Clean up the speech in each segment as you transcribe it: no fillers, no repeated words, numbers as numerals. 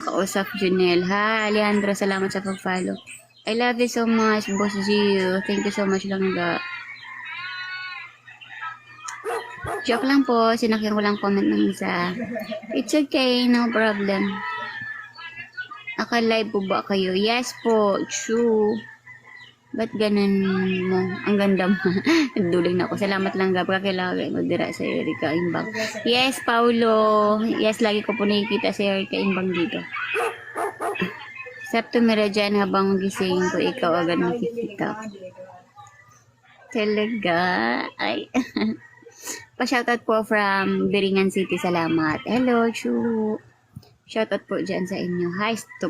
Kausap Junel. Hi, Alejandro. Salamat sa pag-follow. I love you so much, Boss Gio. Thank you so much lang ga. Joke lang po. Sinakyan ko lang comment ng isa. It's okay. No problem. Naka-live po ba kayo? Yes po. True. Ba't ganun mo? Ang ganda mo. Nagduling na ako. Salamat lang ga. Pagkakilagay mo dira sa Erika Imbang. Yes, Paulo. Yes, lagi ko po nakikita si Erika Imbang dito. September dyan habang gising ko, ikaw agad nakikita. Talaga? Ay. Pa-shoutout po from Biringan City. Salamat. Hello, Chu. Shoutout po dyan sa inyo. Hi, 2%.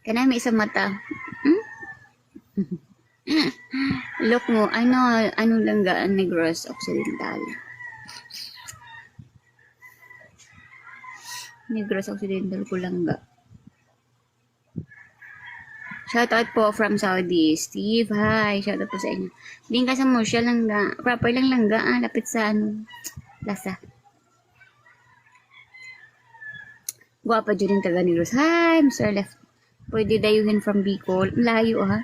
Kanami sa mata. Look mo, ano lang gaan Negros Occidental. Negros Occidental ko lang ga. Shoutout po from Saudi. Steve, hi. Shoutout po sa inyo. Din ka sa Mosya lang ga. Proper lang ga. Lapit sa Lasa. Guwapa dyan yung taga Negros. Hi, Mr. Left. Pwede dayuhin from Bicol. Layo ha.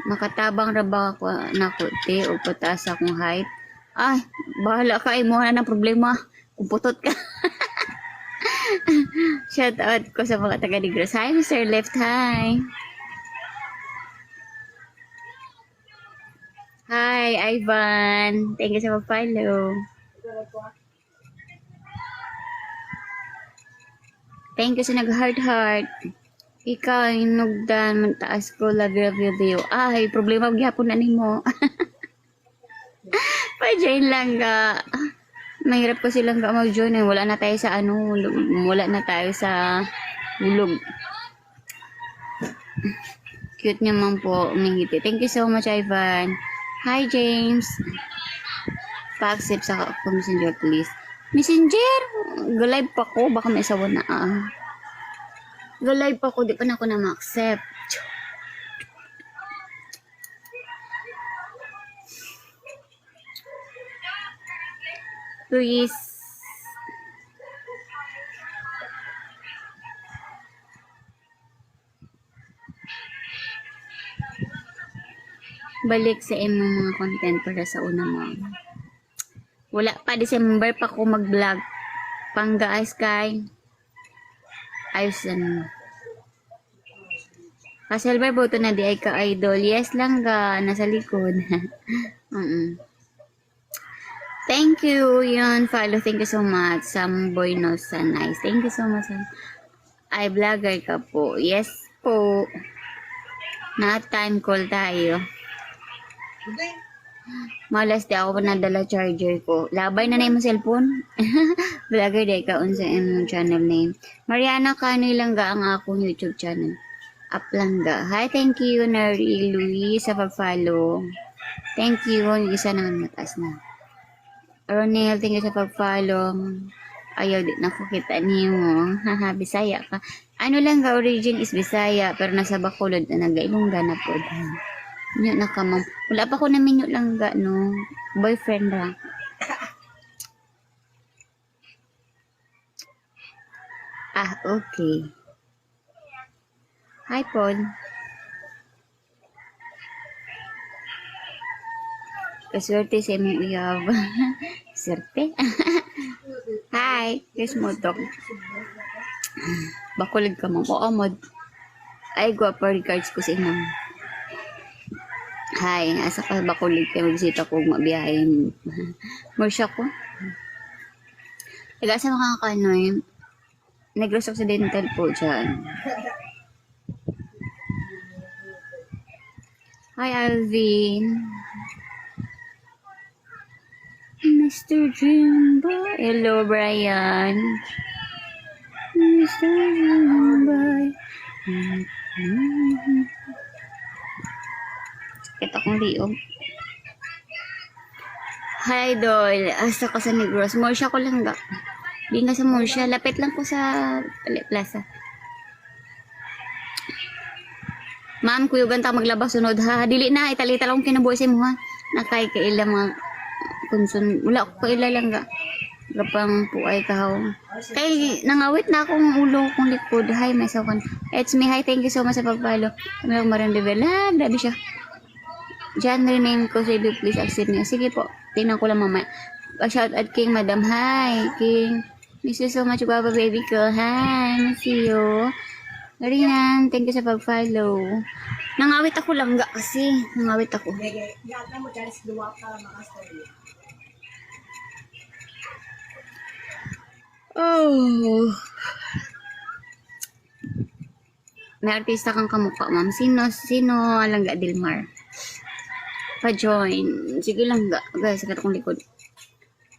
Makatabang raba ako na kote o pataas akong height. Ay, bahala ka. Ay, mo na ng problema. Kung putot ka. Shout out ko sa mga taga Negros. Hi, Mr. Left. Hi. Hi, Ivan. Thank you sa mag-follow. Thank you sa nag-heart. Ikaw, inugdan, mantaas ko, love your video. Ay, problema, gyapon na nimo. Pa-join lang ka. Mahirap ko silang ka mag-join. Wala na tayo sa wala na tayo sa ulog. Cute naman po, umingiti. Thank you so much, Ivan. Hi, James. Pa-accept sa messenger, please. Messenger? Go-live pa ko. Baka may isawa na Go-live pa ko. Di pa na ako na ma-accept. Please. Balik sa imong mga content para sa una mo. Wala pa, December pa ko mag-vlog. Pangga Sky. Ayos yan. Ka-silver boto na di ay ka-idol. Yes lang ga. Nasa likod. Thank you. Yun, follow. Thank you so much. Samboy no sa nice. Thank you so much. Ay, vlogger ka po. Yes po. Na time call tayo. Malas di ako nadala charger ko. Labay na na yung cellphone. Vlogger di ka unsa imong channel name. Mariana Kanoy lang ga ang akong YouTube channel. Up lang ga. Hi, thank you Nari Louie sa pag-follow. Thank you. Yung isa naman mataas na. Ronel, thank you sa pag-follow. Ayaw di na ko kita niyo. Haha, Bisaya ka. Ano lang ga, origin is Bisaya pero nasa Bacolod na nag-Ilongga na po. Nyo na ka, ma'am. Wala pa ko na minyo lang ga, no? Boyfriend ra. Okay. Hi, Paul. Kaswerte sa imong uyab. Swerte? Hi, yes mo to. Bakulid ka, ma'am. Oo, mod. Ay, guwapa regards ko sa inyo. Hi, asa ka Bacolod kayo magbisita ko mabiyahin. Morsya ko. Taga sa mga kanoy, Negros Occidental po dyan. Hi, Alvin. Mr. Jimbo. Hello, Brian. Mr. Jimbo. Kita kong liog. Hi, Idol. Asa ka sa Negros? Morsya ko lang ga. Di nga sa Morsya. Lapit lang ko sa Plaza. Ma'am, kuyugan ta maglabas sunod ha. Dili na, italita lang kinabuhi sa mo ha. Nakay kaila mga kunsun. Wala ko kailalangga. Gapang puay kahaw. Kay nangawit na akong ulo kong likod. Hi, may sawan. It's me. Hi, thank you so much sa pag-follow. Kami lang marandibel. Grabe siya. Diyan rename ko sa ibig, please accept niya. Sige po. Tingnan ko lang mamaya. Shout out King, Madam. Hi, King. Miss you so much, Baba Baby ko. Hi, miss you. Marian, thank you sa pag-follow. Nangawit ako langga kasi. Nangawit ako. Oh. May artista kang kamukha, ma'am. Sino Langga Dilmar? Pa-join. Sige Langga. Guys, sakit akong likod.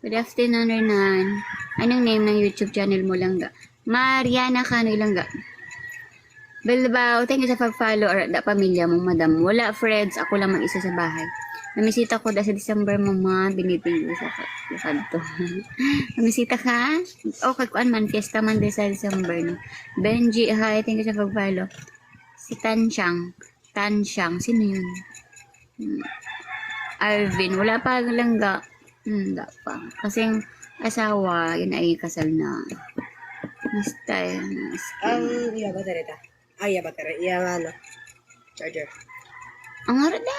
Good afternoon, Renan. Anong name ng YouTube channel mo, Langga? Mariana Kanoy Langga. Bilbao, thank you sa pag-follow. Or da pamilya mo, madam. Wala, friends. Ako lang mag-isa sa bahay. Namisita ko da sa December, mama. Binitin ko sa kanto. Namisita ka? Okay, kuan man. Fiesta man din sa December, no? Benji, hi. Thank you sa pag-follow. Si Tansyang. Sino yun? Arvin. Wala pa Langga. Wala pa. Kasing asawa, yun ay kasal na. Mistay. Iya baterai ta. Iya baterai. Iya ano. Charger. Ang arada.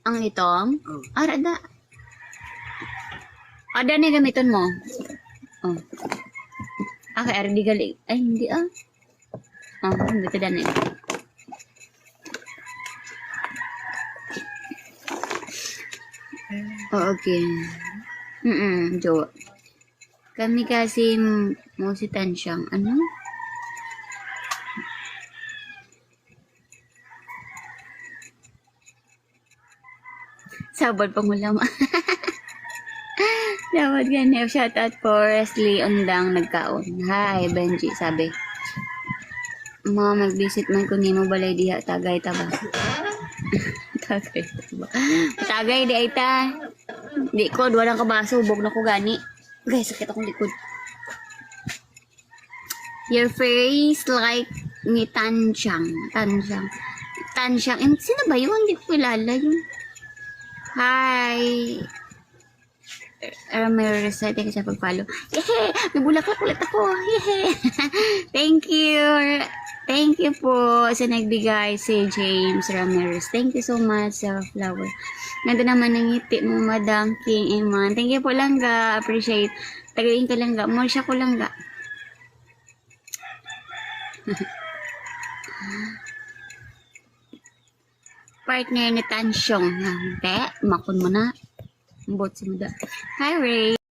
Ang itong? Arada. Ada na gamiton mo. Oh. Okay, aradi gali. Ay, hindi ah. Oh, hindi ka na. Oh, okay. Jo. Kami kasi mo si Tansyang. Ano? Sabad pang ulam. Dapat ganyan. Shout out for Leslie Ondang nagkaon. Hi, Benji, sabi. Mag-visit man kung mo balay diha. Tagay ta ba? Tagay ta ba? Tagay di ay ta. Di ko, walang kabaso. Bog na ko gani. Guys, sakit akong likod. Your face like ni Tansyang. Sino ba yun? Hindi ko kilala yun. Hi. Ramirez, thank you sa pag-follow. Yehe! May bulaklak ulit ako. Yehe! Thank you. Thank you po sa nagbigay si James Ramirez. Thank you so much sa flower. Ganda naman ng ngiti mo, Madam King Iman. Thank you po Langga. Appreciate. Tagayin ka Langga. More siya ko Langga. Partner ni Tansyong. Te, makon mo na. Bot si Muda. Hi, Ray.